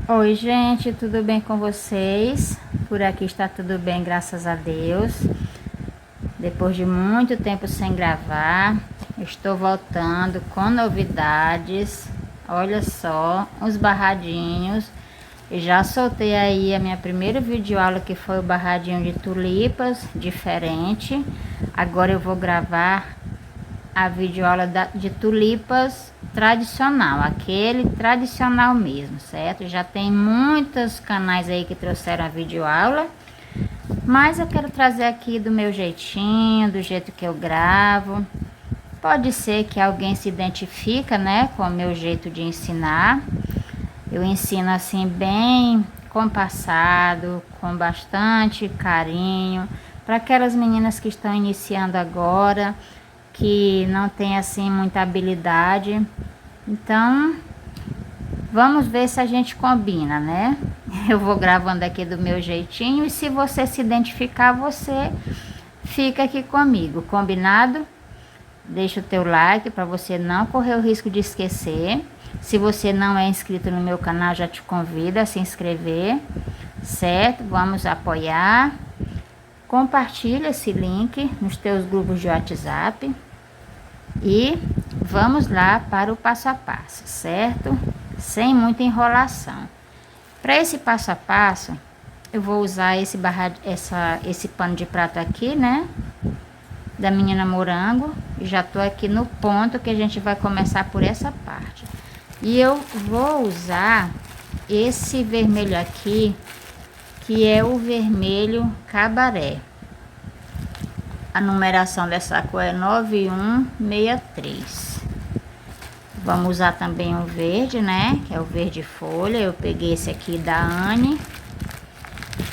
Oi, gente, tudo bem com vocês? Por aqui está tudo bem, graças a Deus. Depois de muito tempo sem gravar, estou voltando com novidades. Olha só, uns barradinhos. Eu já soltei aí a minha primeira videoaula, que foi o barradinho de tulipas, diferente. Agora eu vou gravar a videoaula de tulipas tradicional, aquele tradicional mesmo, certo? Já tem muitos canais aí que trouxeram a videoaula, mas eu quero trazer aqui do meu jeitinho, do jeito que eu gravo. Pode ser que alguém se identifica, né, com o meu jeito de ensinar. Eu ensino assim bem compassado, com bastante carinho, para aquelas meninas que estão iniciando agora, que não tem assim muita habilidade. Então, vamos ver se a gente combina, né? Eu vou gravando aqui do meu jeitinho e se você se identificar, você fica aqui comigo, combinado? Deixa o teu like para você não correr o risco de esquecer. Se você não é inscrito no meu canal, já te convido a se inscrever, certo? Vamos apoiar. Compartilha esse link nos teus grupos de WhatsApp. E vamos lá para o passo a passo, certo? Sem muita enrolação. Para esse passo a passo, eu vou usar esse pano de prato aqui, né? Da menina morango. Já tô aqui no ponto que a gente vai começar por essa parte. E eu vou usar esse vermelho aqui, que é o vermelho cabaré. A numeração dessa cor é 9163. Vamos usar também o verde, né? Que é o verde folha. Eu peguei esse aqui da Anne.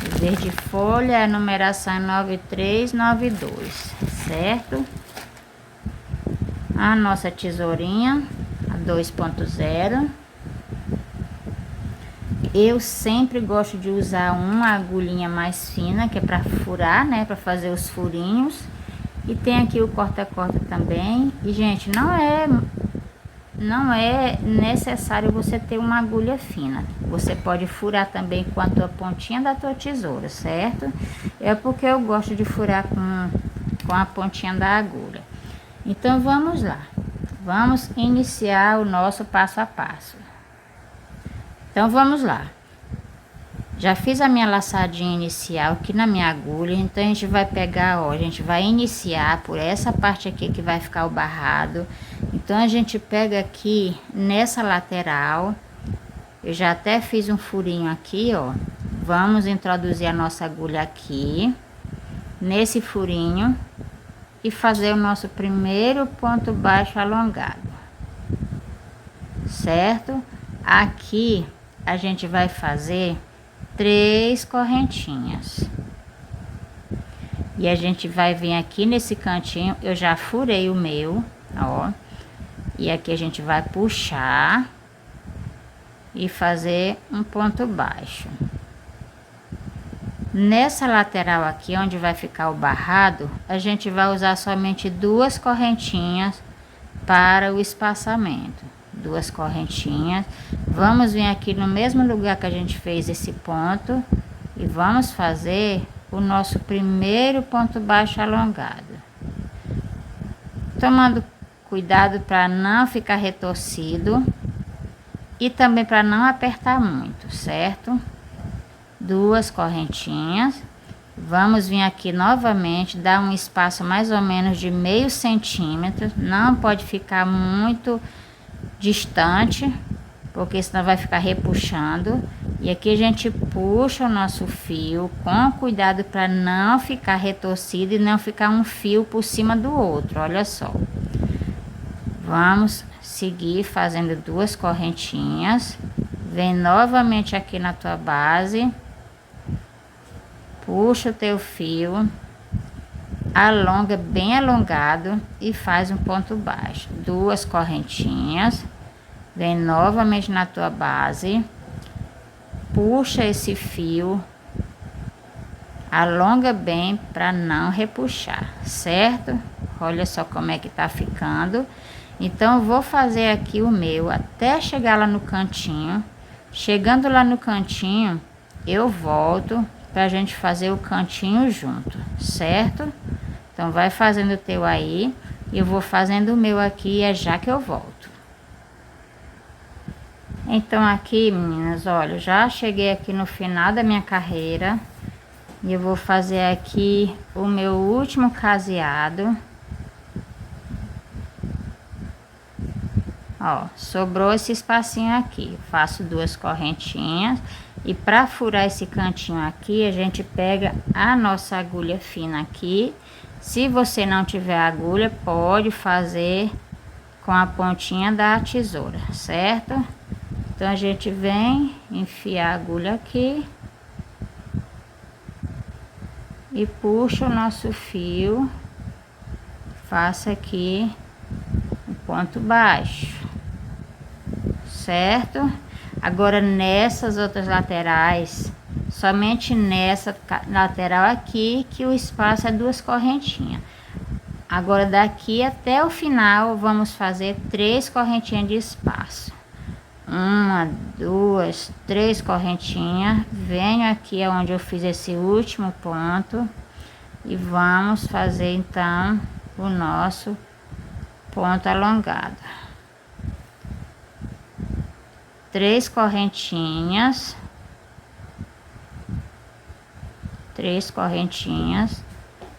O verde folha, a numeração é 9392, certo? A nossa tesourinha, a 2.0. Eu sempre gosto de usar uma agulhinha mais fina, que é para furar, né? Para fazer os furinhos. E tem aqui o corta-corta também. E, gente, não é necessário você ter uma agulha fina. Você pode furar também com a tua pontinha da tua tesoura, certo? É porque eu gosto de furar com a pontinha da agulha. Então, vamos lá. Vamos iniciar o nosso passo a passo. Então, vamos lá. Já fiz a minha laçadinha inicial aqui na minha agulha. Então, a gente vai pegar, ó, a gente vai iniciar por essa parte aqui que vai ficar o barrado. Então, a gente pega aqui nessa lateral. Eu já até fiz um furinho aqui, ó. Vamos introduzir a nossa agulha aqui, nesse furinho, e fazer o nosso primeiro ponto baixo alongado, certo? Aqui, a gente vai fazer 3 correntinhas. E a gente vai vir aqui nesse cantinho, eu já furei o meu, ó. E aqui a gente vai puxar e fazer um ponto baixo. Nessa lateral aqui, onde vai ficar o barrado, a gente vai usar somente 2 correntinhas para o espaçamento. 2 correntinhas. Vamos vir aqui no mesmo lugar que a gente fez esse ponto e vamos fazer o nosso primeiro ponto baixo alongado. Tomando cuidado para não ficar retorcido e também para não apertar muito, certo? 2 correntinhas. Vamos vir aqui novamente, dar um espaço mais ou menos de meio centímetro. Não pode ficar muito distante, porque senão vai ficar repuxando. E aqui a gente puxa o nosso fio com cuidado para não ficar retorcido e não ficar um fio por cima do outro. Olha só. Vamos seguir fazendo 2 correntinhas. Vem novamente aqui na tua base. Puxa o teu fio. Alonga bem alongado e faz um ponto baixo. 2 correntinhas. Vem novamente na tua base. Puxa esse fio. Alonga bem para não repuxar, certo? Olha só como é que tá ficando. Então, eu vou fazer aqui o meu até chegar lá no cantinho. Chegando lá no cantinho, eu volto pra gente fazer o cantinho junto, certo? Então vai fazendo o teu aí, eu vou fazendo o meu aqui, é já que eu volto. Então aqui, meninas, olha, já cheguei aqui no final da minha carreira. E eu vou fazer aqui o meu último caseado. Ó, sobrou esse espacinho aqui. Faço 2 correntinhas. E para furar esse cantinho aqui, a gente pega a nossa agulha fina aqui. Se você não tiver agulha, pode fazer com a pontinha da tesoura, certo? Então a gente vem, enfia a agulha aqui. E puxa o nosso fio, faça aqui um ponto baixo, certo? Agora nessas outras laterais, somente nessa lateral aqui que o espaço é 2 correntinhas. Agora daqui até o final vamos fazer 3 correntinhas de espaço. 1, 2, 3 correntinhas. Venho aqui onde eu fiz esse último ponto e vamos fazer então o nosso ponto alongado. 3 correntinhas. 3 correntinhas.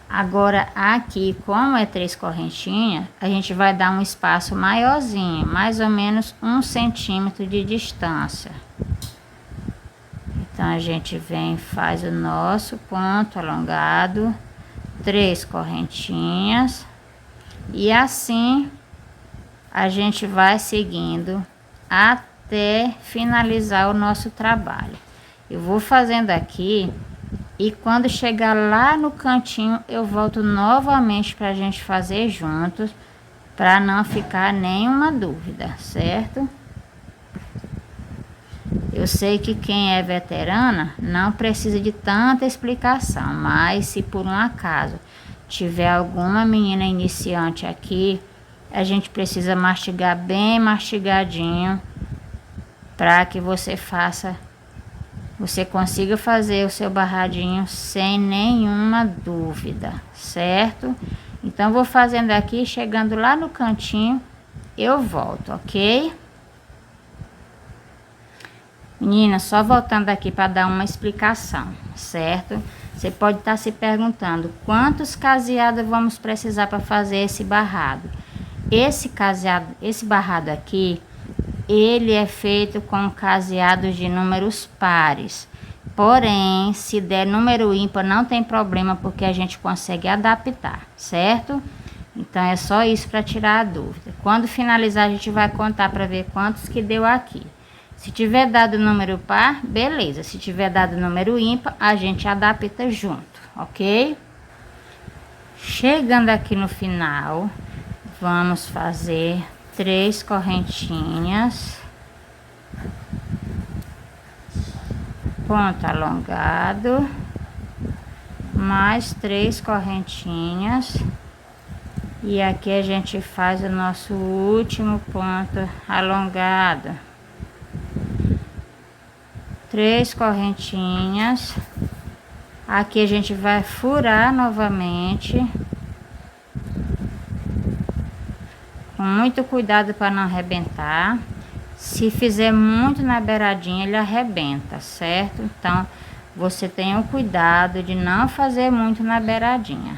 Agora aqui, como é 3 correntinhas, a gente vai dar um espaço maiorzinho, mais ou menos 1 centímetro de distância. Então a gente vem, faz o nosso ponto alongado, 3 correntinhas, e assim a gente vai seguindo até finalizar o nosso trabalho. Eu vou fazendo aqui. E quando chegar lá no cantinho, eu volto novamente para a gente fazer juntos, para não ficar nenhuma dúvida, certo? Eu sei que quem é veterana não precisa de tanta explicação, mas se por um acaso tiver alguma menina iniciante aqui, a gente precisa mastigar bem mastigadinho, para que você consiga fazer o seu barradinho sem nenhuma dúvida, certo? Então vou fazendo aqui, chegando lá no cantinho, eu volto, ok? Menina, só voltando aqui para dar uma explicação, certo? Você pode estar se perguntando quantos caseados vamos precisar para fazer esse barrado. Esse barrado aqui, ele é feito com caseados de números pares. Porém, se der número ímpar, não tem problema, porque a gente consegue adaptar, certo? Então, é só isso para tirar a dúvida. Quando finalizar, a gente vai contar para ver quantos que deu aqui. Se tiver dado número par, beleza. Se tiver dado número ímpar, a gente adapta junto, ok? Chegando aqui no final, vamos fazer 3 correntinhas, ponto alongado, mais 3 correntinhas, e aqui a gente faz o nosso último ponto alongado. 3 correntinhas, aqui a gente vai furar novamente. Com muito cuidado para não arrebentar. Se fizer muito na beiradinha, ele arrebenta, certo? Então, você tenha o cuidado de não fazer muito na beiradinha.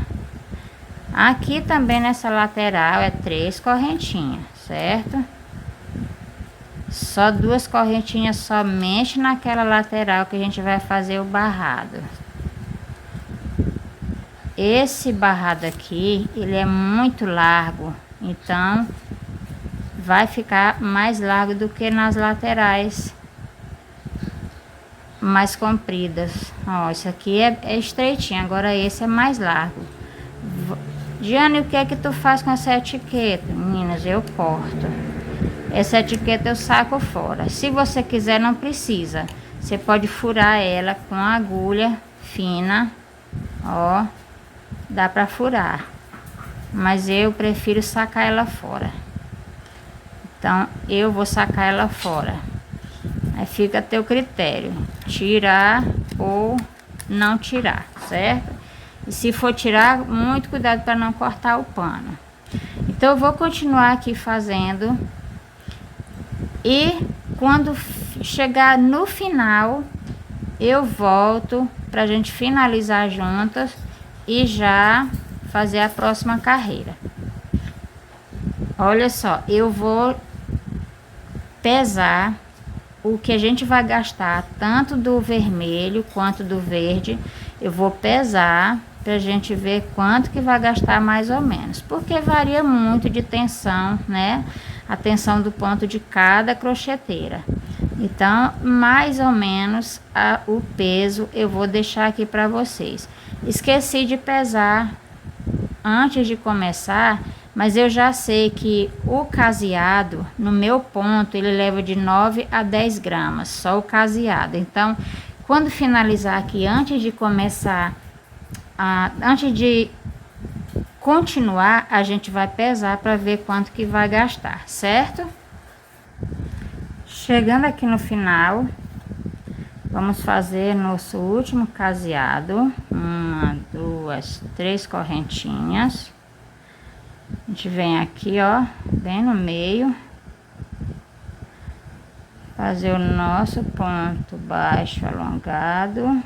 Aqui também nessa lateral é 3 correntinhas, certo? Só 2 correntinhas somente naquela lateral que a gente vai fazer o barrado. Esse barrado aqui, ele é muito largo. Então, vai ficar mais largo do que nas laterais mais compridas. Ó, isso aqui é estreitinho, agora esse é mais largo. Diane, o que é que tu faz com essa etiqueta? Meninas, eu corto. Essa etiqueta eu saco fora. Se você quiser, não precisa. Você pode furar ela com a agulha fina. Ó, dá pra furar. Mas eu prefiro sacar ela fora. Então, eu vou sacar ela fora. Aí fica a teu critério, tirar ou não tirar, certo? E se for tirar, muito cuidado para não cortar o pano. Então eu vou continuar aqui fazendo. E quando chegar no final, eu volto pra gente finalizar juntas e já fazer a próxima carreira. Olha só, eu vou pesar o que a gente vai gastar, tanto do vermelho quanto do verde. Eu vou pesar pra gente ver quanto que vai gastar mais ou menos, porque varia muito de tensão, né? A tensão do ponto de cada crocheteira. Então, mais ou menos o peso eu vou deixar aqui para vocês. Esqueci de pesar antes de começar, mas eu já sei que o caseado, no meu ponto, ele leva de 9 a 10 gramas, só o caseado. Então, quando finalizar aqui, antes de começar, antes de continuar, a gente vai pesar para ver quanto que vai gastar, certo? Chegando aqui no final, vamos fazer nosso último caseado. 1, 2, 3 correntinhas. A gente vem aqui, ó, bem no meio. Fazer o nosso ponto baixo alongado.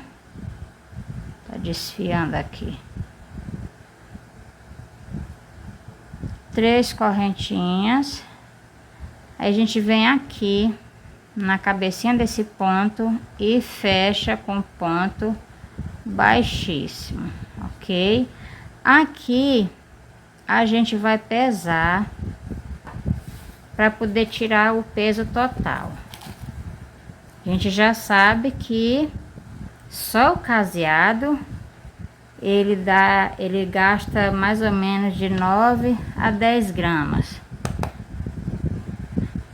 Tá desfiando aqui. 3 correntinhas. Aí a gente vem aqui na cabecinha desse ponto e fecha com ponto baixíssimo, ok? Aqui a gente vai pesar para poder tirar o peso total. A gente já sabe que só o caseado ele gasta mais ou menos de 9 a 10 gramas.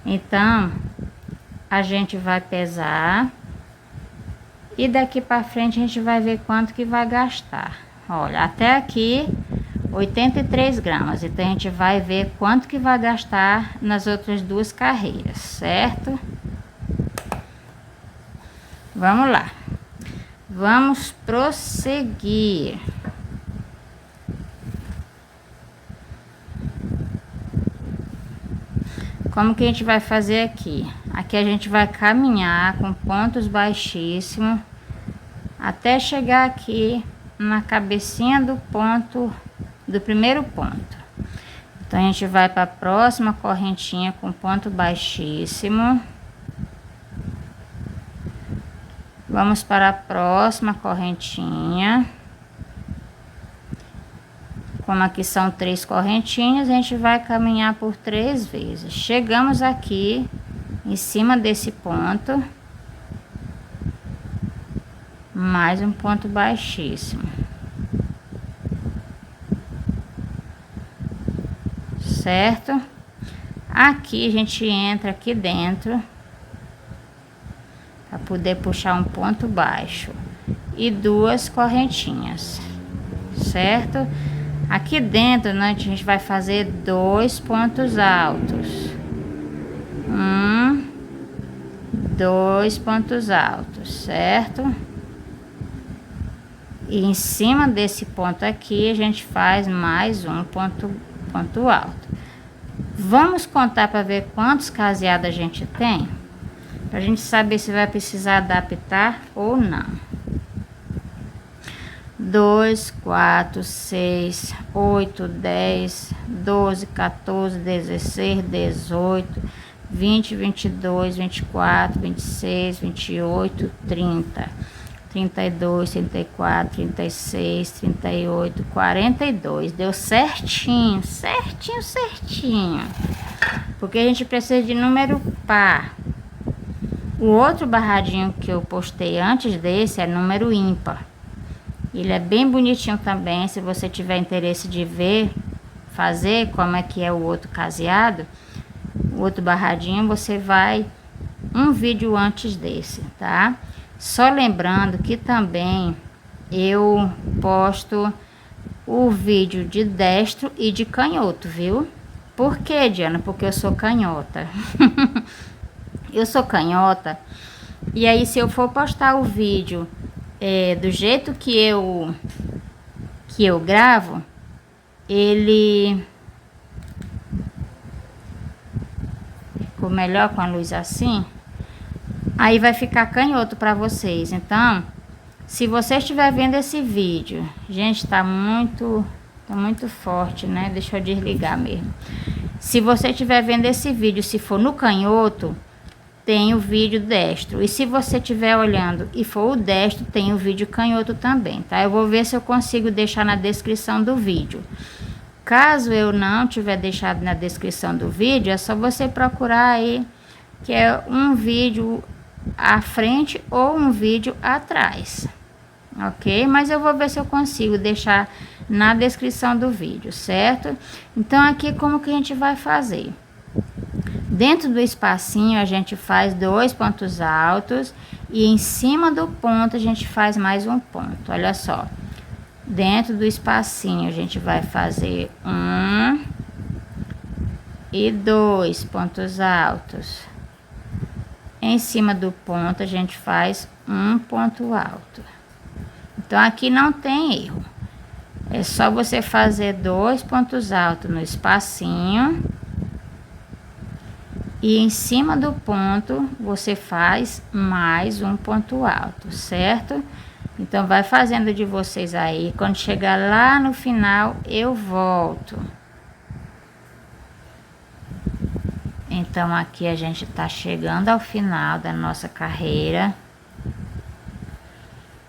Então, a gente vai pesar e daqui para frente a gente vai ver quanto que vai gastar. Olha, até aqui 83 gramas. Então, a gente vai ver quanto que vai gastar nas outras duas carreiras, certo? Vamos lá. Vamos prosseguir. Como que a gente vai fazer aqui? Aqui a gente vai caminhar com pontos baixíssimos até chegar aqui na cabecinha do ponto, do primeiro ponto. Então a gente vai para a próxima correntinha com ponto baixíssimo. Vamos para a próxima correntinha. Como aqui são 3 correntinhas, a gente vai caminhar por 3 vezes. Chegamos aqui em cima desse ponto. Mais um ponto baixíssimo. Certo? Aqui a gente entra aqui dentro para poder puxar um ponto baixo e 2 correntinhas, certo? Aqui dentro, né, a gente vai fazer 2 pontos altos. 2 pontos altos, certo? E em cima desse ponto aqui, a gente faz mais um ponto alto. Vamos contar para ver quantos caseados a gente tem? Pra gente saber se vai precisar adaptar ou não. 2, 4, 6, 8, 10, 12, 14, 16, 18, 20, 22, 24, 26, 28, 30, 32, 34, 36, 38, 42. Deu certinho, certinho, certinho. Porque a gente precisa de número par. O outro barradinho que eu postei antes desse é número ímpar. Ele é bem bonitinho também, se você tiver interesse de ver, fazer como é que é o outro caseado, o outro barradinho, você vai um vídeo antes desse, tá? Só lembrando que também eu posto o vídeo de destro e de canhoto, viu? Por quê, Diana? Porque eu sou canhota. Eu sou canhota, e aí se eu for postar o vídeo do jeito que eu gravo, ele ficou melhor com a luz assim, aí vai ficar canhoto para vocês. Então, se você estiver vendo esse vídeo, gente, tá muito forte, né? Deixa eu desligar mesmo. Se você estiver vendo esse vídeo, se for no canhoto, tem o vídeo destro. E se você estiver olhando e for o destro, tem o vídeo canhoto também, tá? Eu vou ver se eu consigo deixar na descrição do vídeo. Caso eu não tiver deixado na descrição do vídeo, é só você procurar aí, que é um vídeo à frente ou um vídeo atrás, ok? Mas eu vou ver se eu consigo deixar na descrição do vídeo, certo? Então aqui como que a gente vai fazer? Dentro do espacinho a gente faz 2 pontos altos e em cima do ponto a gente faz mais um ponto. Olha só, dentro do espacinho a gente vai fazer 1 e 2 pontos altos. Em cima do ponto a gente faz um ponto alto. Então aqui não tem erro, é só você fazer 2 pontos altos no espacinho e em cima do ponto você faz mais um ponto alto, certo? Então vai fazendo de vocês aí, quando chegar lá no final eu volto. Então aqui a gente tá chegando ao final da nossa carreira.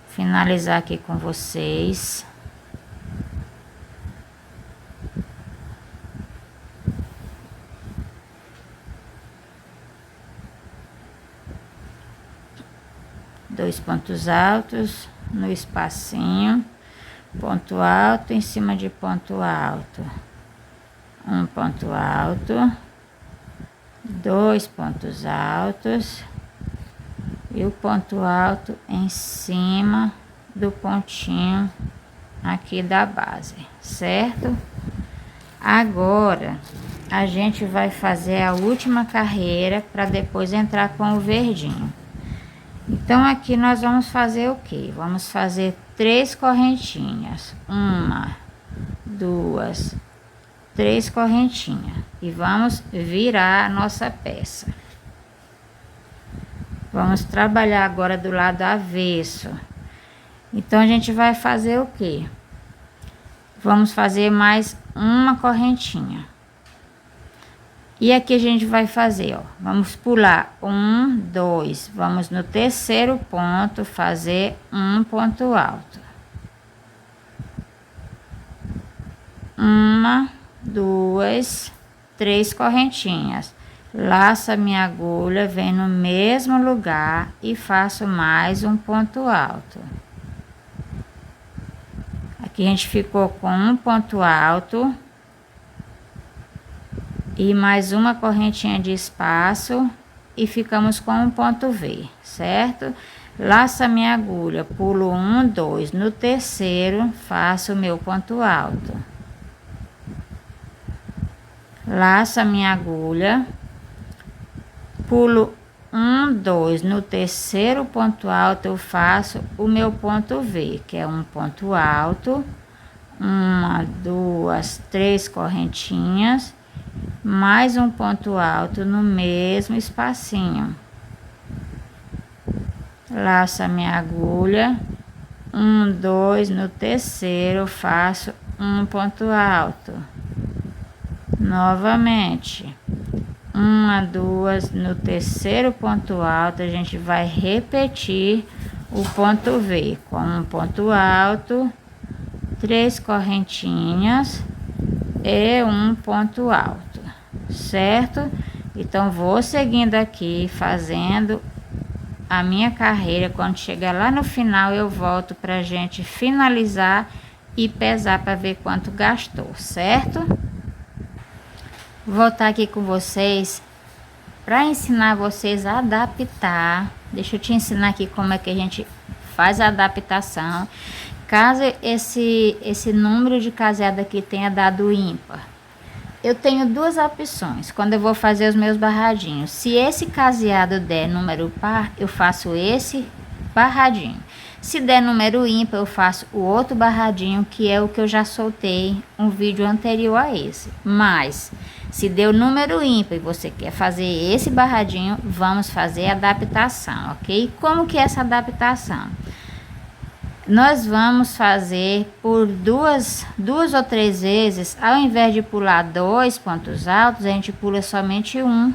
Finalizar aqui com vocês. Dois pontos altos no espacinho, ponto alto em cima de ponto alto, um ponto alto, 2 pontos altos e o ponto alto em cima do pontinho aqui da base, certo? Agora a gente vai fazer a última carreira para depois entrar com o verdinho. Então aqui nós vamos fazer o que? Vamos fazer 3 correntinhas, 1, 2, 3 correntinhas e vamos virar a nossa peça. Vamos trabalhar agora do lado avesso. Então a gente vai fazer o que? Vamos fazer mais uma correntinha. E aqui a gente vai fazer, ó, vamos pular 1, 2, vamos no terceiro ponto fazer um ponto alto. 1, 2, 3 correntinhas. Laço a minha agulha, venho no mesmo lugar e faço mais um ponto alto. Aqui a gente ficou com um ponto alto e mais uma correntinha de espaço e ficamos com um ponto V, certo? Laço a minha agulha, pulo 1, 2, no terceiro faço o meu ponto alto. Laço a minha agulha, pulo 1, 2, no terceiro ponto alto eu faço o meu ponto V, que é um ponto alto, 1, 2, 3 correntinhas, mais um ponto alto no mesmo espacinho. Laço a minha agulha, 1, 2, no terceiro faço um ponto alto. Novamente, 1, 2, no terceiro ponto alto a gente vai repetir o ponto V com um ponto alto, 3 correntinhas e um ponto alto, certo? Então vou seguindo aqui fazendo a minha carreira. Quando chegar lá no final eu volto pra gente finalizar e pesar para ver quanto gastou, certo? Vou estar aqui com vocês para ensinar vocês a adaptar. Deixa eu te ensinar aqui como é que a gente faz a adaptação. Caso esse número de caseada aqui tenha dado ímpar, eu tenho duas opções quando eu vou fazer os meus barradinhos. Se esse caseado der número par, eu faço esse barradinho. Se der número ímpar, eu faço o outro barradinho, que é o que eu já soltei um vídeo anterior a esse. Mas, se deu número ímpar e você quer fazer esse barradinho, vamos fazer a adaptação, ok? Como que é essa adaptação? Nós vamos fazer por duas ou três vezes. Ao invés de pular 2 pontos altos, a gente pula somente um,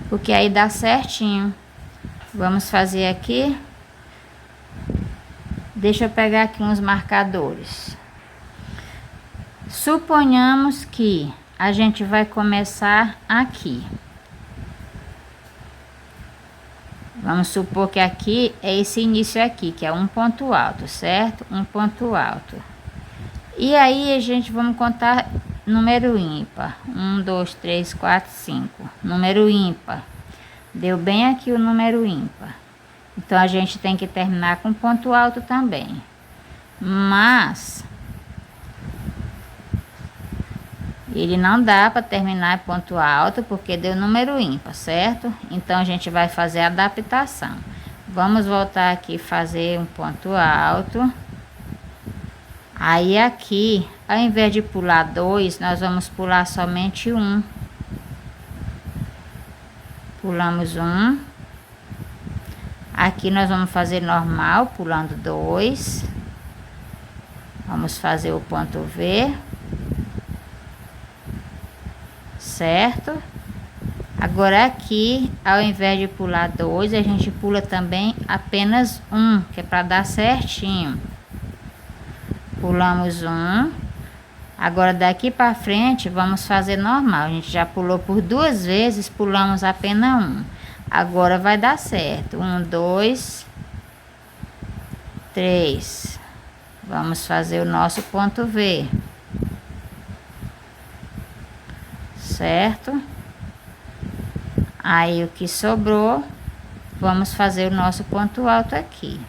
porque aí dá certinho. Vamos fazer aqui. Deixa eu pegar aqui uns marcadores. Suponhamos que a gente vai começar aqui. Vamos supor que aqui é esse início aqui, que é um ponto alto, certo? Um ponto alto. E aí a gente vamos contar número ímpar. 1, 2, 3, 4, 5. Número ímpar. Deu bem aqui o número ímpar. Então a gente tem que terminar com ponto alto também. Mas ele não dá para terminar em ponto alto porque deu número ímpar, certo? Então a gente vai fazer a adaptação. Vamos voltar aqui e fazer um ponto alto. Aí aqui, ao invés de pular 2, nós vamos pular somente um. Pulamos um. Aqui nós vamos fazer normal, pulando 2. Vamos fazer o ponto V. Certo? Agora aqui, ao invés de pular 2, a gente pula também apenas um, que é para dar certinho. Pulamos um. Agora daqui para frente vamos fazer normal. A gente já pulou por duas vezes, pulamos apenas um. Agora vai dar certo. 1, 2, 3. Vamos fazer o nosso ponto V. Certo? Aí o que sobrou, vamos fazer o nosso ponto alto aqui.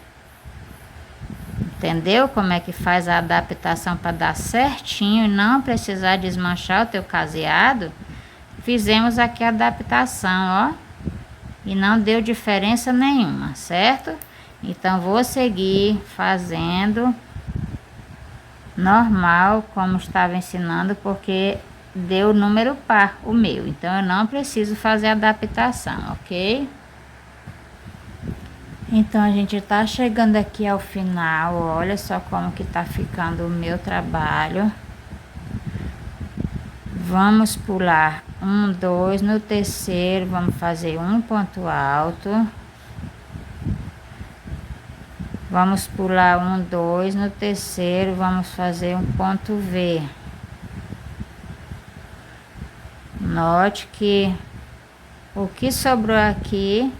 Entendeu como é que faz a adaptação para dar certinho e não precisar desmanchar o teu caseado? Fizemos aqui a adaptação, ó. E não deu diferença nenhuma, certo? Então vou seguir fazendo normal, como estava ensinando, porque deu número par o meu. Então eu não preciso fazer adaptação, ok? Então a gente tá chegando aqui ao final. Olha só como que tá ficando o meu trabalho. Vamos pular 1, 2, no terceiro vamos fazer um ponto alto. Vamos pular 1, 2, no terceiro vamos fazer um ponto V. Note que o que sobrou aqui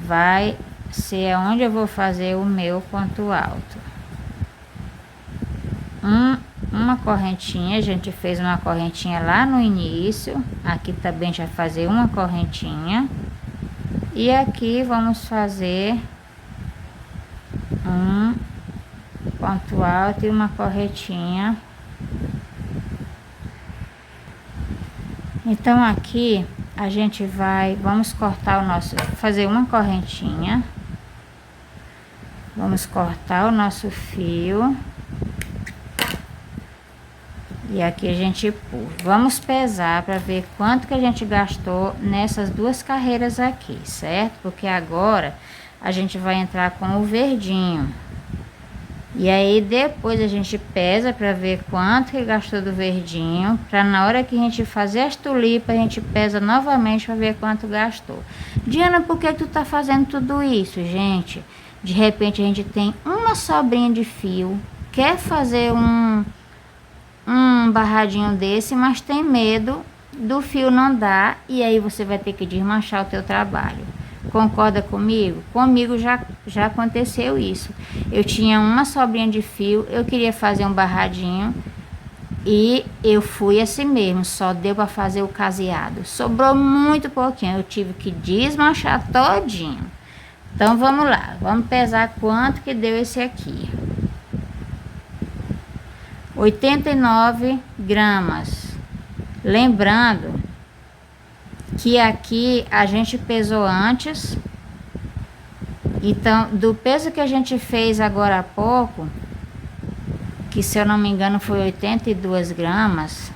vai ser onde eu vou fazer o meu ponto alto. Uma correntinha, a gente fez uma correntinha lá no início. Aqui também já fazer uma correntinha. E aqui vamos fazer um ponto alto e uma correntinha. Então aqui a gente vamos cortar fazer uma correntinha. Vamos cortar o nosso fio. E aqui a gente pula. Vamos pesar para ver quanto que a gente gastou nessas duas carreiras aqui, certo? Porque agora a gente vai entrar com o verdinho. E aí depois a gente pesa para ver quanto que gastou do verdinho, para na hora que a gente fazer as tulipas, a gente pesa novamente para ver quanto gastou. Diana, por que tu tá fazendo tudo isso, gente? De repente a gente tem uma sobrinha de fio, quer fazer um barradinho desse, mas tem medo do fio não dar, e aí você vai ter que desmanchar o teu trabalho. Concorda comigo? Comigo já aconteceu isso. Eu tinha uma sobrinha de fio, eu queria fazer um barradinho e eu fui assim mesmo, só deu para fazer o caseado. Sobrou muito pouquinho, eu tive que desmanchar todinho. Então vamos lá, vamos pesar quanto que deu esse aqui. 89 gramas. Lembrando que aqui a gente pesou antes, então do peso que a gente fez agora há pouco, que se eu não me engano foi 82 gramas,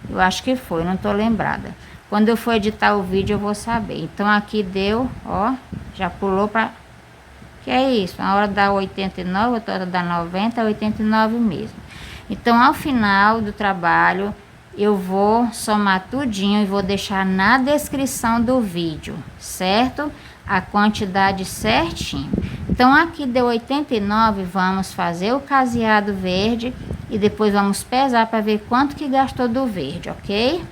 eu acho que foi, não tô lembrada. Quando eu for editar o vídeo eu vou saber. Então aqui deu, ó, já pulou para... Que é isso? Uma hora dá 89, outra hora dá 90, 89 mesmo. Então ao final do trabalho eu vou somar tudinho e vou deixar na descrição do vídeo, certo? A quantidade certinho. Então aqui deu 89, vamos fazer o caseado verde e depois vamos pesar para ver quanto que gastou do verde, ok?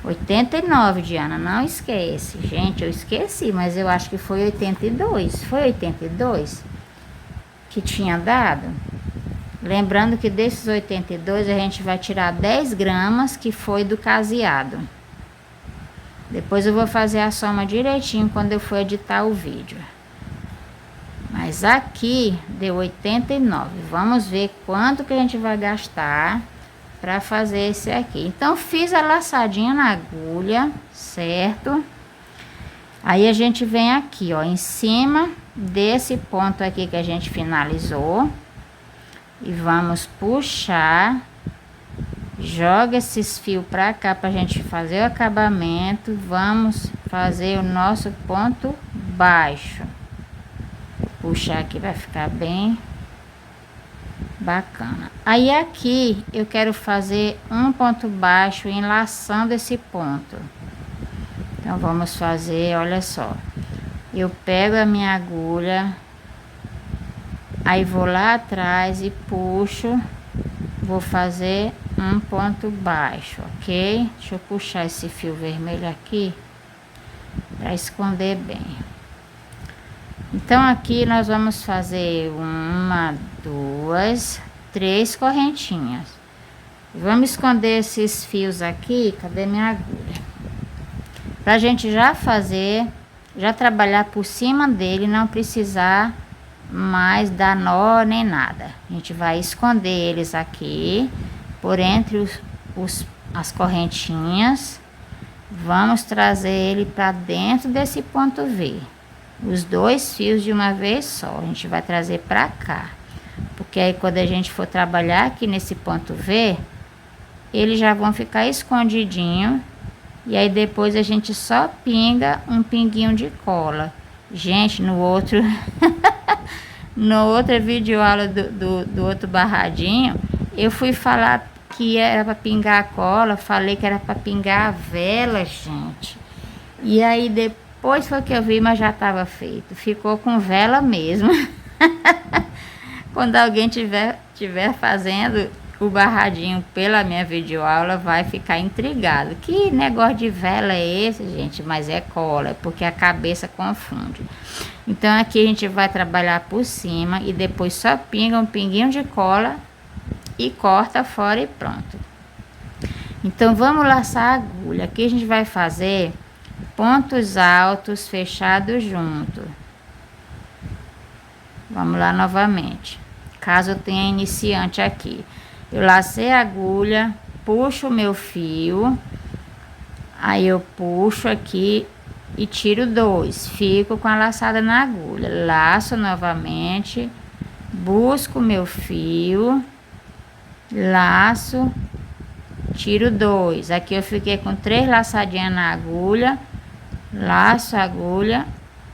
89, Diana, não esquece. Gente, eu esqueci, mas eu acho que foi 82. Foi 82 que tinha dado? Lembrando que desses 82 a gente vai tirar 10 gramas que foi do caseado. Depois eu vou fazer a soma direitinho quando eu for editar o vídeo. Mas aqui deu 89. Vamos ver quanto que a gente vai gastar para fazer esse aqui. Então fiz a laçadinha na agulha, certo? Aí a gente vem aqui, ó, em cima desse ponto aqui que a gente finalizou e vamos puxar. Joga esses fios para cá pra gente fazer o acabamento. Vamos fazer o nosso ponto baixo. Puxar aqui vai ficar bem bacana. Aí aqui eu quero fazer um ponto baixo enlaçando esse ponto. Então vamos fazer, olha só. Eu pego a minha agulha, aí vou lá atrás e puxo. Vou fazer um ponto baixo, ok? Deixa eu puxar esse fio vermelho aqui para esconder bem. Então aqui nós vamos fazer 1, 2, 3 correntinhas. Vamos esconder esses fios aqui. Cadê minha agulha? Pra gente já fazer, já trabalhar por cima dele, não precisar mais dar nó nem nada. A gente vai esconder eles aqui por entre as correntinhas. Vamos trazer ele para dentro desse ponto V. Os dois fios de uma vez só. A gente vai trazer para cá, porque aí quando a gente for trabalhar aqui nesse ponto V, eles já vão ficar escondidinho. E aí depois a gente só pinga um pinguinho de cola. Gente, no outro no outro vídeo aula do outro barradinho, eu fui falar que era para pingar a cola, falei que era para pingar a vela, gente. E aí depois foi que eu vi, mas já estava feito. Ficou com vela mesmo. Quando alguém tiver fazendo o barradinho pela minha videoaula, vai ficar intrigado. Que negócio de vela é esse, gente? Mas é cola, é porque a cabeça confunde. Então aqui a gente vai trabalhar por cima e depois só pinga um pinguinho de cola e corta fora e pronto. Então vamos laçar a agulha. Aqui a gente vai fazer pontos altos fechados junto. Vamos lá novamente. Caso eu tenha iniciante aqui, eu lacei a agulha, puxo o meu fio, aí eu puxo aqui e tiro 2, fico com a laçada na agulha, laço novamente, busco o meu fio, laço, tiro 2, aqui eu fiquei com 3 laçadinhas na agulha, laço a agulha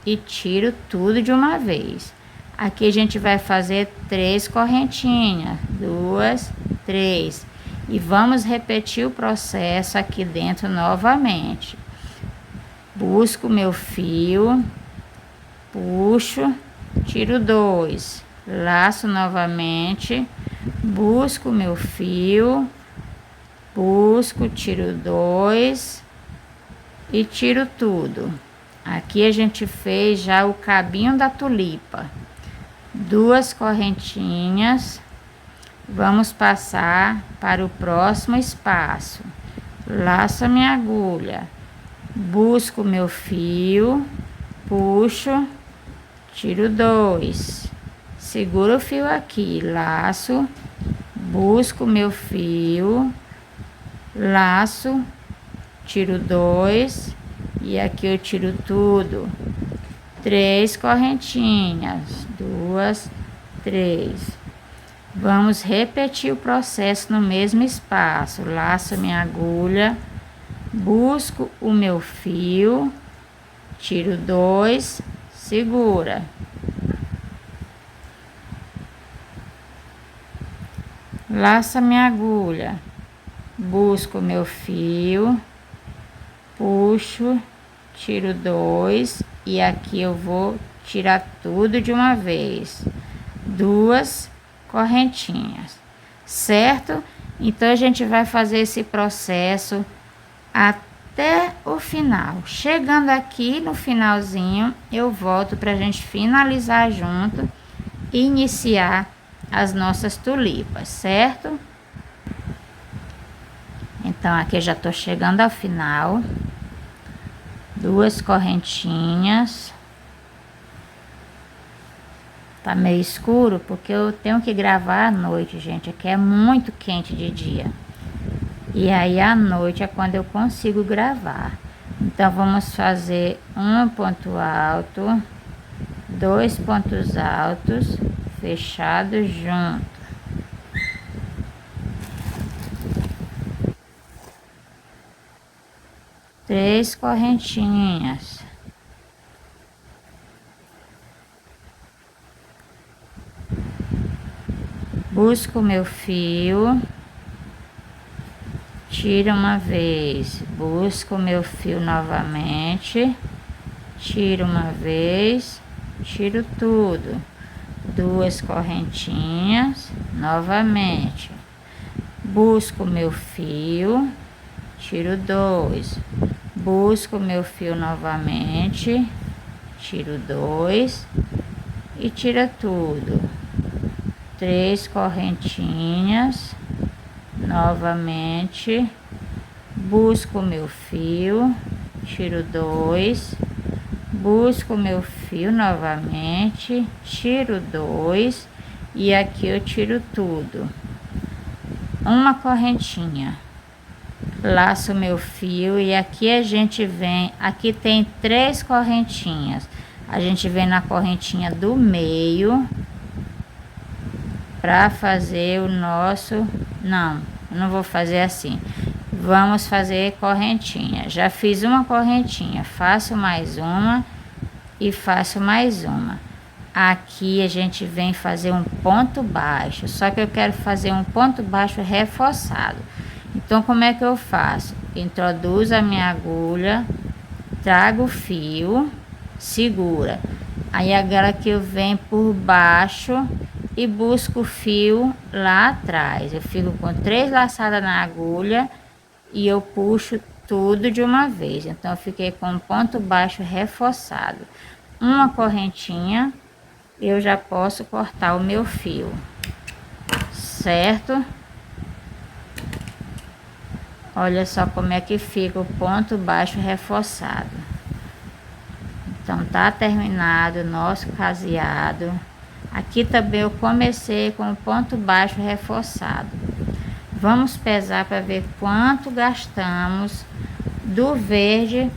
e tiro tudo de uma vez. Aqui a gente vai fazer 3 correntinhas, 2, 3, e vamos repetir o processo aqui dentro novamente. Busco o meu fio, puxo, tiro 2, laço novamente, busco o meu fio, busco, tiro 2 e tiro tudo. Aqui a gente fez já o cabinho da tulipa. 2 correntinhas, vamos passar para o próximo espaço. Laço a minha agulha, busco meu fio, puxo, tiro 2, seguro o fio aqui, laço, busco meu fio, laço, tiro 2 e aqui eu tiro tudo. 3 correntinhas, 2, 3. Vamos repetir o processo no mesmo espaço. Laço minha agulha, busco o meu fio, tiro 2, segura. Laço minha agulha, busco o meu fio, puxo, tiro 2 e aqui eu vou tirar tudo de uma vez. 2 correntinhas, certo? Então a gente vai fazer esse processo até o final. Chegando aqui no finalzinho, eu volto para a gente finalizar junto e iniciar as nossas tulipas, certo? Então aqui eu já tô chegando ao final. 2 correntinhas. Tá meio escuro porque eu tenho que gravar à noite, gente. Aqui é muito quente de dia. E aí à noite é quando eu consigo gravar. Então vamos fazer um ponto alto, 2 pontos altos, fechados junto. Três correntinhas. Busco o meu fio, tiro uma vez, busco o meu fio novamente, tiro uma vez, tiro tudo. 2 correntinhas, novamente. Busco o meu fio, tiro 2. Busco o meu fio novamente, tiro 2 e tira tudo. 3 correntinhas, novamente. Busco o meu fio, tiro 2. Busco o meu fio novamente, tiro 2 e aqui eu tiro tudo. Uma correntinha, laço meu fio e aqui a gente vem, aqui tem 3 correntinhas. A gente vem na correntinha do meio para fazer o nosso, não vou fazer assim. Vamos fazer correntinha. Já fiz uma correntinha, faço mais uma e faço mais uma. Aqui a gente vem fazer um ponto baixo, só que eu quero fazer um ponto baixo reforçado. Então como é que eu faço? Introduzo a minha agulha, trago o fio, segura. Aí agora que eu venho por baixo e busco o fio lá atrás. Eu fico com 3 laçadas na agulha e eu puxo tudo de uma vez. Então eu fiquei com um ponto baixo reforçado. Uma correntinha, eu já posso cortar o meu fio, certo? Olha só como é que fica o ponto baixo reforçado. Então tá terminado o nosso caseado. Aqui também eu comecei com o ponto baixo reforçado. Vamos pesar para ver quanto gastamos do verde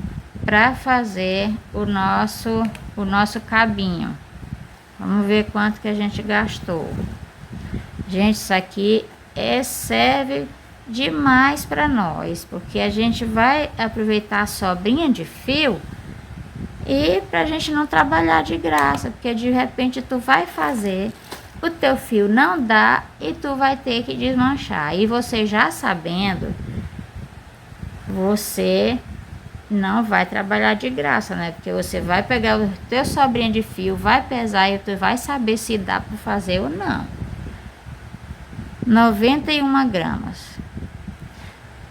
para fazer o nosso cabinho. Vamos ver quanto que a gente gastou. Gente, isso aqui serve demais para nós, porque a gente vai aproveitar a sobrinha de fio e pra gente não trabalhar de graça, porque de repente tu vai fazer, o teu fio não dá e tu vai ter que desmanchar. E você já sabendo, você não vai trabalhar de graça, né? Porque você vai pegar o teu sobrinho de fio, vai pesar e tu vai saber se dá para fazer ou não. 91 gramas.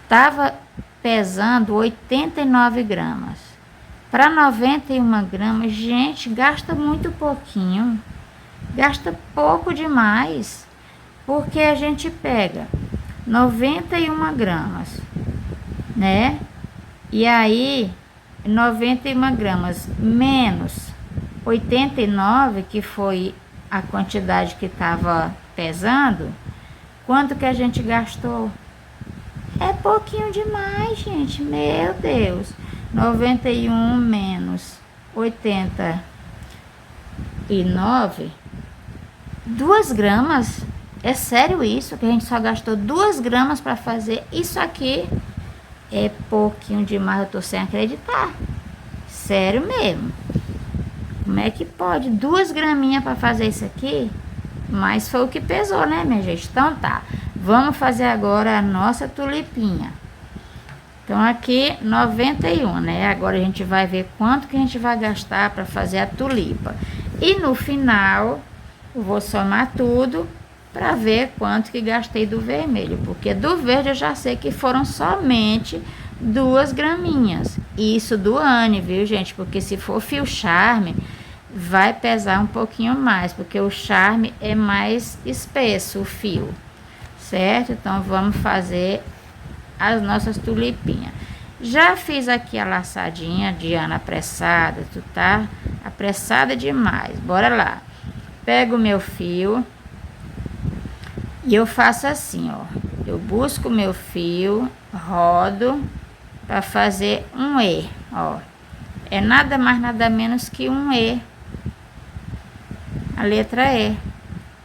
Tava pesando 89 gramas. Para 91 gramas, gente, gasta muito pouquinho. Gasta pouco demais. Porque a gente pega 91 gramas, né? E aí, 91 gramas menos 89, que foi a quantidade que estava pesando, quanto que a gente gastou? É pouquinho demais, gente. Meu Deus. 91 menos 89. 2 gramas. É sério isso? Que a gente só gastou 2 gramas para fazer isso aqui? É pouquinho demais. Eu tô sem acreditar. Sério mesmo. Como é que pode? 2 graminhas para fazer isso aqui? Mas foi o que pesou, né, minha gente? Então tá. Vamos fazer agora a nossa tulipinha. Então aqui 91, né? Agora a gente vai ver quanto que a gente vai gastar para fazer a tulipa. E no final eu vou somar tudo para ver quanto que gastei do vermelho. Porque do verde eu já sei que foram somente 2 graminhas. Isso do Anne, viu, gente? Porque se for fio charme, vai pesar um pouquinho mais. Porque o charme é mais espesso, o fio. Certo? Então vamos fazer as nossas tulipinhas. Já fiz aqui a laçadinha, Diana, apressada, tu tá apressada demais. Bora lá. Pego o meu fio e eu faço assim, ó. Eu busco o meu fio, rodo para fazer um E, ó. É nada mais, nada menos que um E. A letra E.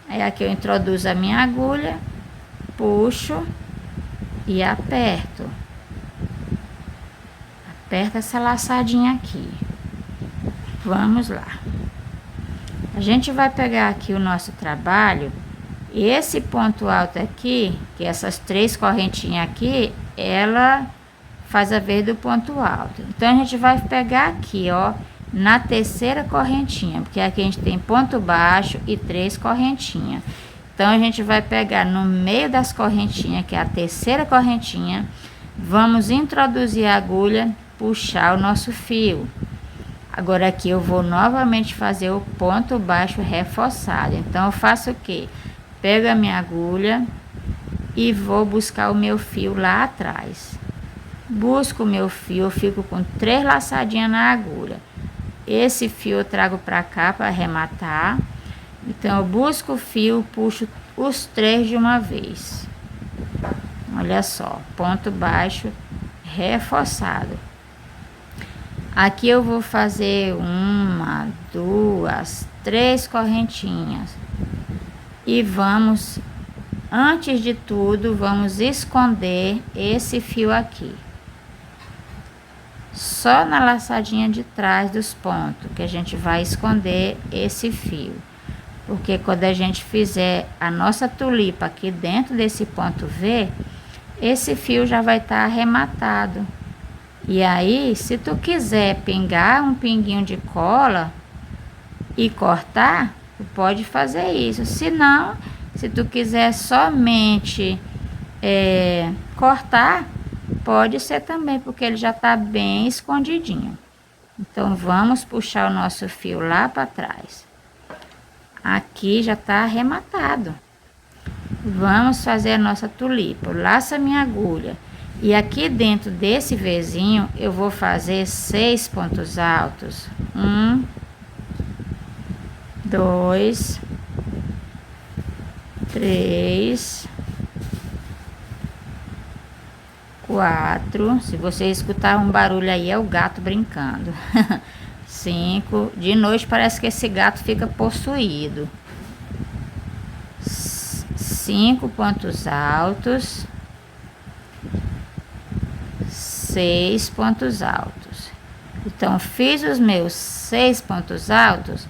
Aí aqui eu introduzo a minha agulha, puxo e aperto. Aperta essa laçadinha aqui. Vamos lá. A gente vai pegar aqui o nosso trabalho. E esse ponto alto aqui, que essas 3 correntinhas aqui, ela faz a vez do ponto alto. Então a gente vai pegar aqui, ó, na terceira correntinha, porque aqui a gente tem ponto baixo e 3 correntinhas. Então a gente vai pegar no meio das correntinhas, que é a terceira correntinha, vamos introduzir a agulha, puxar o nosso fio. Agora aqui eu vou novamente fazer o ponto baixo reforçado. Então eu faço o quê? Pego a minha agulha e vou buscar o meu fio lá atrás. Busco o meu fio, eu fico com 3 laçadinhas na agulha. Esse fio eu trago para cá para arrematar. Então eu busco o fio, puxo os 3 de uma vez. Olha só, ponto baixo reforçado. Aqui eu vou fazer 1, 2, 3 correntinhas. E vamos, antes de tudo, vamos esconder esse fio aqui. Só na laçadinha de trás dos pontos que a gente vai esconder esse fio. Porque quando a gente fizer a nossa tulipa aqui dentro desse ponto V, esse fio já vai estar arrematado. E aí, se tu quiser pingar um pinguinho de cola e cortar, tu pode fazer isso. Se não, se tu quiser somente cortar, pode ser também, porque ele já está bem escondidinho. Então, vamos puxar o nosso fio lá para trás. Aqui já está arrematado. Vamos fazer a nossa tulipa. Laça minha agulha. E aqui dentro desse Vzinho, eu vou fazer 6 pontos altos. 1, 2, 3, 4. Se você escutar um barulho aí, é o gato brincando. 5. De noite parece que esse gato fica possuído. 5 pontos altos. 6 pontos altos. Então, fiz os meus 6 pontos altos.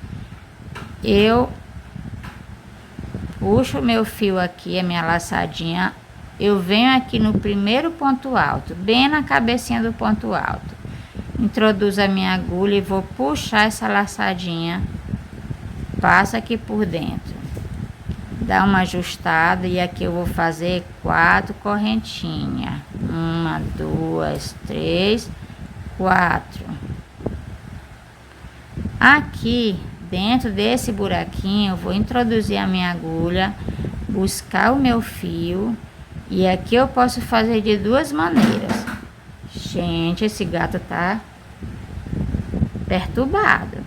Eu puxo o meu fio aqui, a minha laçadinha. Eu venho aqui no primeiro ponto alto, bem na cabecinha do ponto alto. Introduzo a minha agulha e vou puxar essa laçadinha. Passa aqui por dentro. Dá uma ajustada e aqui eu vou fazer 4 correntinhas. 1, 2, 3, 4. Aqui dentro desse buraquinho eu vou introduzir a minha agulha, buscar o meu fio e aqui eu posso fazer de 2 maneiras. Gente, esse gato tá perturbado.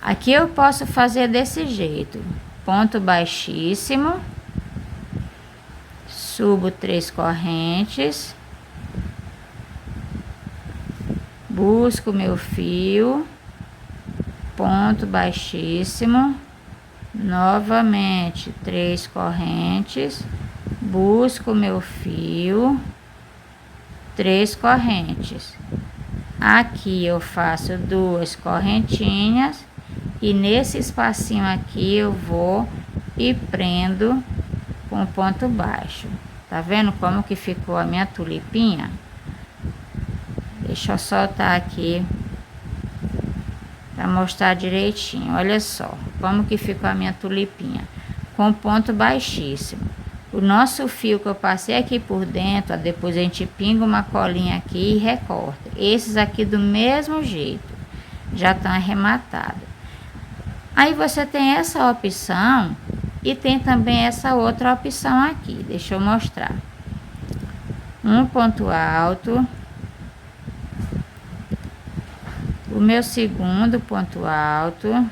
Aqui eu posso fazer desse jeito, ponto baixíssimo, subo 3 correntes busco meu fio, ponto baixíssimo, novamente 3 correntes, busco meu fio, 3 correntes. Aqui eu faço 2 correntinhas e nesse espacinho aqui eu vou e prendo com ponto baixo. Tá vendo como que ficou a minha tulipinha? Deixa eu soltar aqui para mostrar direitinho. Olha só como que ficou a minha tulipinha com ponto baixíssimo. O nosso fio que eu passei aqui por dentro, ó, depois a gente pinga uma colinha aqui e recorta. Esses aqui do mesmo jeito, já estão arrematados. Aí você tem essa opção e tem também essa outra opção aqui. Deixa eu mostrar. Um ponto alto. O meu segundo ponto alto.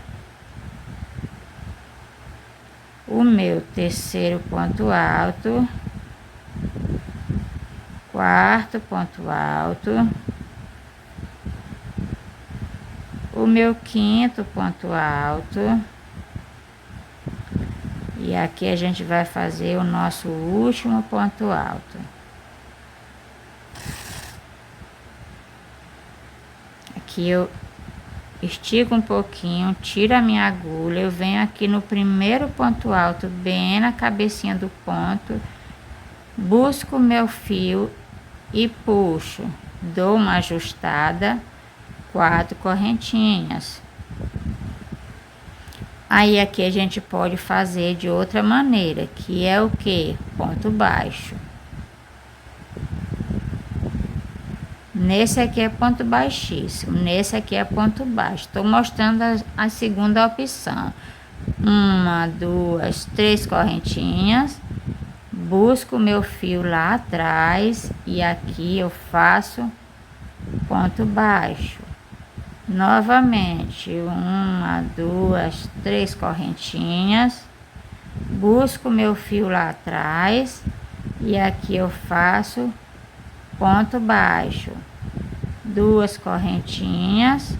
O meu terceiro ponto alto, quarto ponto alto, o meu quinto ponto alto, e aqui a gente vai fazer o nosso último ponto alto. Aqui eu estico um pouquinho, tiro a minha agulha, eu venho aqui no primeiro ponto alto, bem na cabecinha do ponto, busco o meu fio e puxo, dou uma ajustada, 4 correntinhas. Aí aqui a gente pode fazer de outra maneira, que é o que? Ponto baixo. Nesse aqui é ponto baixíssimo, nesse aqui é ponto baixo. Estou mostrando a segunda opção. 1, 2, 3 correntinhas. Busco o meu fio lá atrás e aqui eu faço ponto baixo. Novamente, 1, 2, 3 correntinhas. Busco o meu fio lá atrás e aqui eu faço ponto baixo. 2 correntinhas,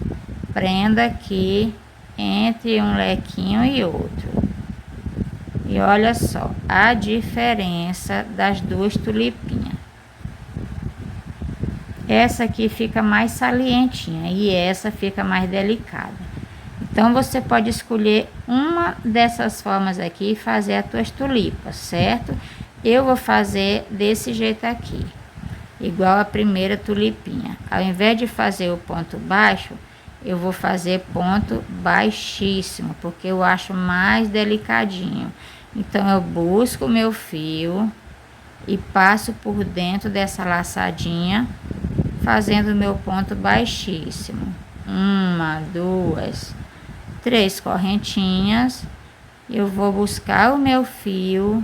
prendo aqui entre um lequinho e outro. E olha só a diferença das duas tulipinhas. Essa aqui fica mais salientinha e essa fica mais delicada. Então você pode escolher uma dessas formas aqui e fazer as tuas tulipas, certo? Eu vou fazer desse jeito aqui. Igual a primeira tulipinha. Ao invés de fazer o ponto baixo, eu vou fazer ponto baixíssimo, porque eu acho mais delicadinho. Então eu busco o meu fio e passo por dentro dessa laçadinha, fazendo o meu ponto baixíssimo. 1, 2, 3 correntinhas. Eu vou buscar o meu fio,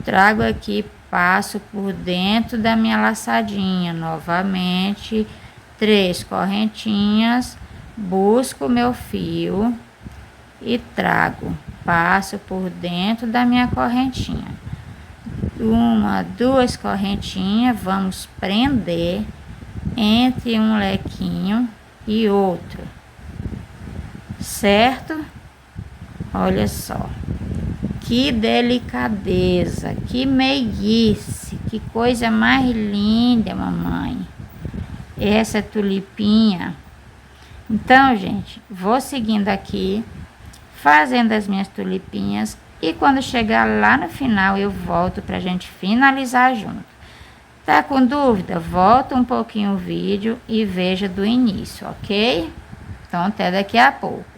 trago aqui, passo por dentro da minha laçadinha, novamente 3 correntinhas, busco o meu fio e trago, passo por dentro da minha correntinha, 1, 2 correntinhas, vamos prender entre um lequinho e outro, certo? Olha só. Que delicadeza, que meiguice, que coisa mais linda, mamãe. Essa é tulipinha. Então, gente, vou seguindo aqui, fazendo as minhas tulipinhas. E quando chegar lá no final, eu volto pra gente finalizar junto. Tá com dúvida? Volta um pouquinho o vídeo e veja do início, ok? Então, até daqui a pouco.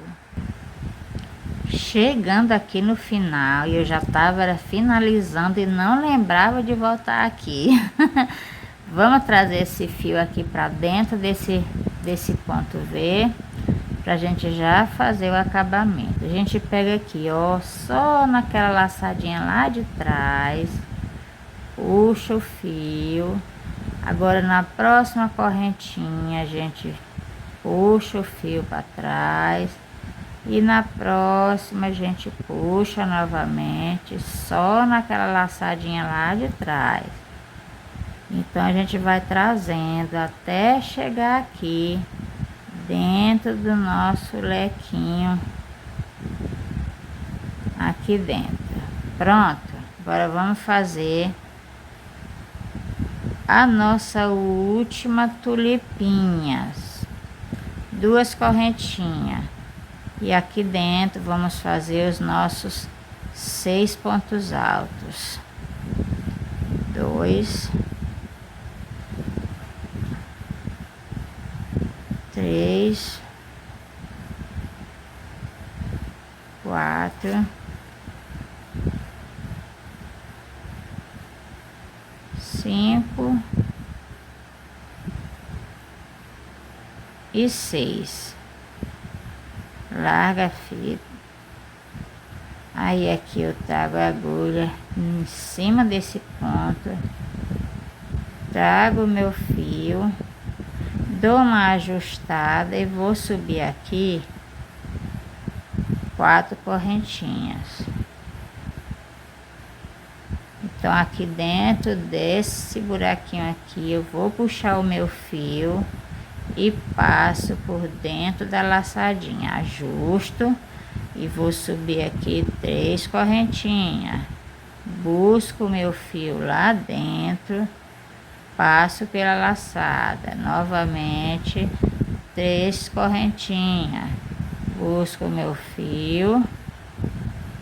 Chegando aqui no final, eu já estava finalizando e não lembrava de voltar aqui. Vamos trazer esse fio aqui para dentro desse ponto V, pra gente já fazer o acabamento. A gente pega aqui, ó, só naquela laçadinha lá de trás, puxa o fio. Agora na próxima correntinha a gente puxa o fio para trás. E na próxima a gente puxa novamente, só naquela laçadinha lá de trás. Então a gente vai trazendo até chegar aqui dentro do nosso lequinho, aqui dentro. Pronto, agora vamos fazer a nossa última tulipinha, 2 correntinhas, e aqui dentro vamos fazer os nossos 6 pontos altos. 2, 3, 4, 5 e 6. Larga a fita. Aí aqui eu trago a agulha em cima desse ponto, trago o meu fio, dou uma ajustada e vou subir aqui 4 correntinhas. Então aqui dentro desse buraquinho aqui eu vou puxar o meu fio e passo por dentro da laçadinha, ajusto e vou subir aqui 3 correntinhas, busco o meu fio lá dentro, passo pela laçada, novamente 3 correntinhas, busco o meu fio,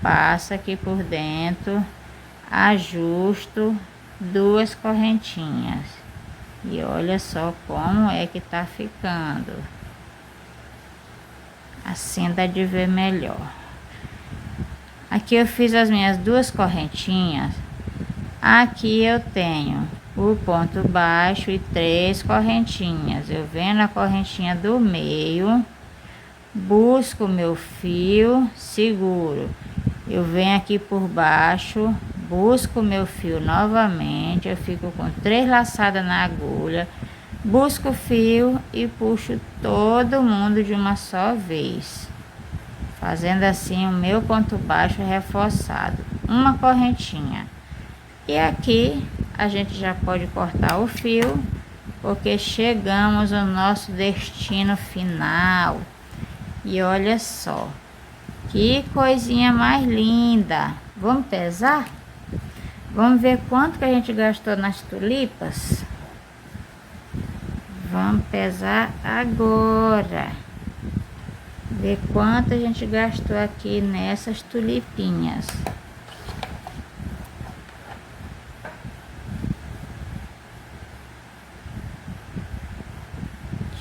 passo aqui por dentro, ajusto 2 correntinhas e olha só como é que tá ficando. Assim dá de ver melhor. Aqui eu fiz as minhas 2 correntinhas. Aqui eu tenho o ponto baixo e 3 correntinhas. Eu venho na correntinha do meio, busco o meu fio, seguro. Eu venho aqui por baixo, busco o meu fio novamente. Eu fico com 3 laçadas na agulha, busco o fio e puxo todo mundo de uma só vez, fazendo assim o meu ponto baixo reforçado, uma correntinha. E aqui a gente já pode cortar o fio, porque chegamos ao nosso destino final. E olha só, que coisinha mais linda. Vamos pesar? Vamos ver quanto que a gente gastou nas tulipas? Vamos pesar agora. Ver quanto a gente gastou aqui nessas tulipinhas.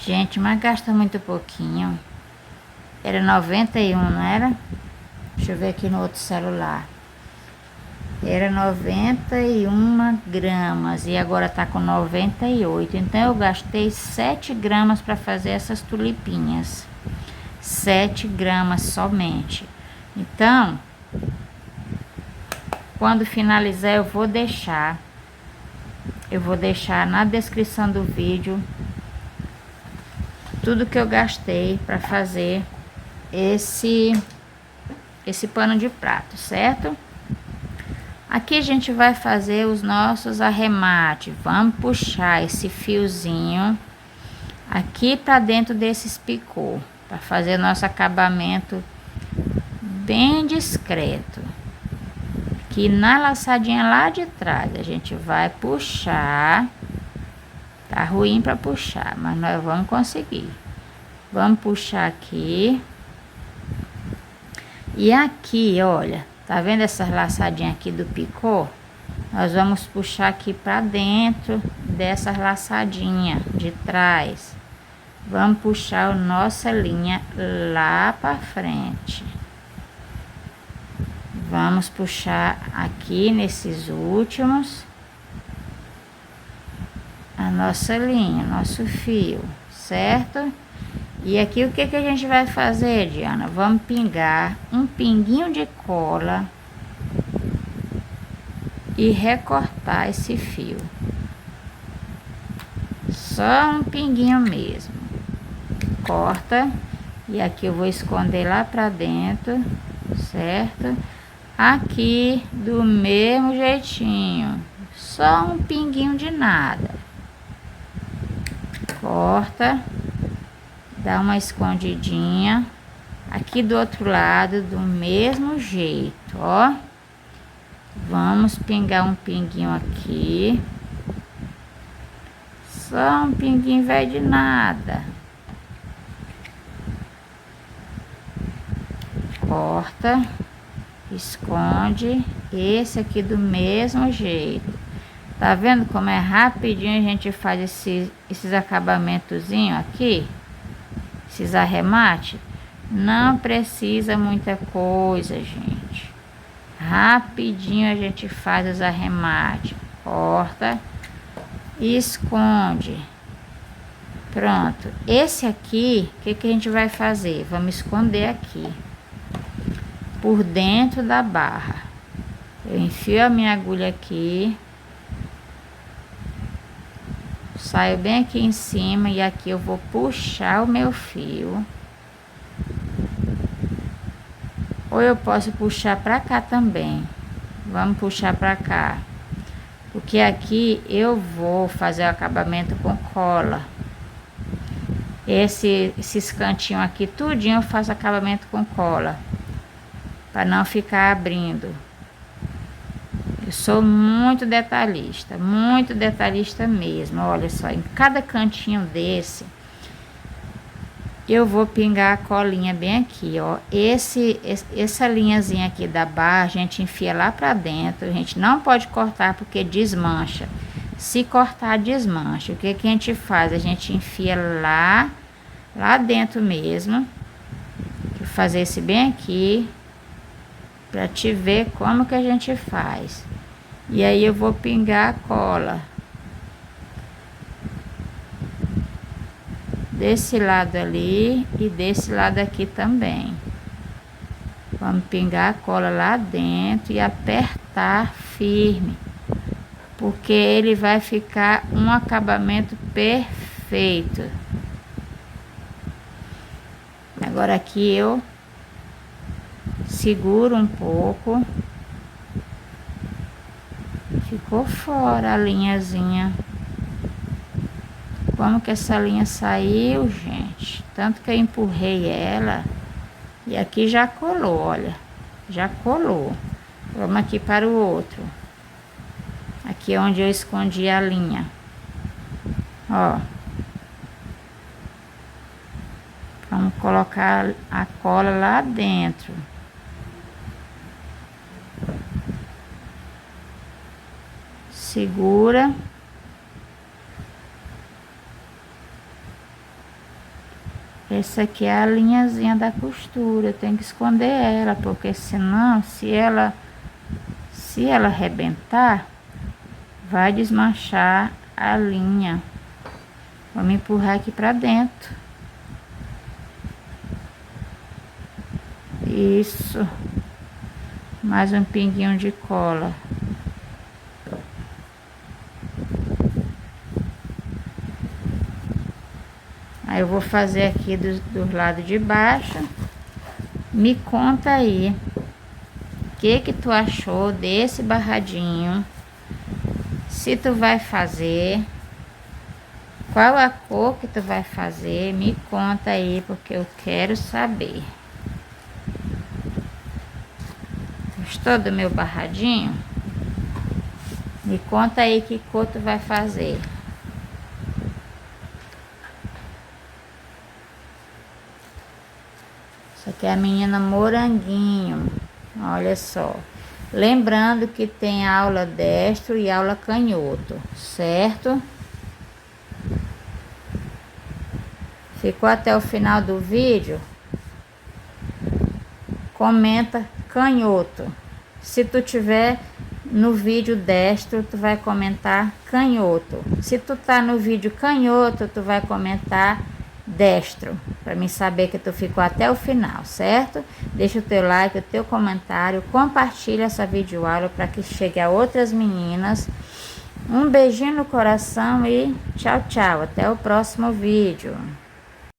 Gente, mas gasta muito pouquinho. Era 91, não era? Deixa eu ver aqui no outro celular. Era 91 gramas e agora tá com 98. Então eu gastei 7 gramas para fazer essas tulipinhas. 7 gramas somente. Então, quando finalizar eu vou deixar na descrição do vídeo tudo que eu gastei para fazer esse pano de prato, certo? Aqui a gente vai fazer os nossos arremates. Vamos puxar esse fiozinho aqui para dentro desses picô, para fazer nosso acabamento bem discreto. Aqui na laçadinha lá de trás a gente vai puxar. Tá ruim para puxar, mas nós vamos conseguir. Vamos puxar aqui. E aqui, olha, tá vendo essas laçadinhas aqui do picô? Nós vamos puxar aqui para dentro dessas laçadinhas de trás. Vamos puxar a nossa linha lá para frente. Vamos puxar aqui nesses últimos a nossa linha, nosso fio, certo? E aqui o que que a gente vai fazer, Diana? Vamos pingar um pinguinho de cola e recortar esse fio. Só um pinguinho mesmo. Corta. E aqui eu vou esconder lá pra dentro, certo? Aqui do mesmo jeitinho. Só um pinguinho de nada. Corta, dá uma escondidinha. Aqui do outro lado, do mesmo jeito, ó. Vamos pingar um pinguinho aqui. Só um pinguinho vai de nada. Corta, esconde. Esse aqui do mesmo jeito. Tá vendo como é rapidinho a gente faz esses acabamentozinhos aqui? Esses arremates? Não precisa muita coisa, gente. Rapidinho a gente faz os arremates. Corta e esconde. Pronto. Esse aqui, o que a gente vai fazer? Vamos esconder aqui. Por dentro da barra. Eu enfio a minha agulha aqui. Saio bem aqui em cima e aqui eu vou puxar o meu fio. Ou eu posso puxar pra cá também. Vamos puxar pra cá. Porque aqui eu vou fazer o acabamento com cola. Esses cantinhos aqui, tudinho eu faço acabamento com cola. Para não ficar abrindo. Eu sou muito detalhista mesmo. Olha só, em cada cantinho desse, eu vou pingar a colinha bem aqui, ó. Essa linhazinha aqui da barra, a gente enfia lá pra dentro. A gente não pode cortar porque desmancha. Se cortar, desmancha. O que a gente faz? A gente enfia lá dentro mesmo. Vou fazer esse bem aqui, pra te ver como que a gente faz. E aí eu vou pingar a cola. Desse lado ali e desse lado aqui também. Vamos pingar a cola lá dentro e apertar firme. Porque ele vai ficar um acabamento perfeito. Agora aqui eu seguro um pouco. Ficou fora a linhazinha. Como que essa linha saiu, gente? Tanto que eu empurrei ela. E aqui já colou, olha. Já colou. Vamos aqui para o outro. Aqui é onde eu escondi a linha. Ó. Vamos colocar a cola lá dentro. Segura. Essa aqui é a linhazinha da costura. Eu tenho que esconder ela, porque senão, se ela arrebentar, vai desmanchar a linha. Vamos empurrar aqui pra dentro. Isso. Mais um pinguinho de cola. Aí eu vou fazer aqui do lado de baixo. Me conta aí, o que tu achou desse barradinho? Se tu vai fazer, qual a cor que tu vai fazer? Me conta aí, porque eu quero saber. Gostou do meu barradinho? Me conta aí que cor tu vai fazer. Essa aqui é a menina Moranguinho. Olha só. Lembrando que tem aula destro e aula canhoto, certo? Ficou até o final do vídeo? Comenta canhoto. Se tu tiver no vídeo destro, tu vai comentar canhoto. Se tu tá no vídeo canhoto, tu vai comentar destro, para mim saber que tu ficou até o final, certo? Deixa o teu like, o teu comentário, compartilha essa videoaula para que chegue a outras meninas. Um beijinho no coração e tchau, tchau. Até o próximo vídeo.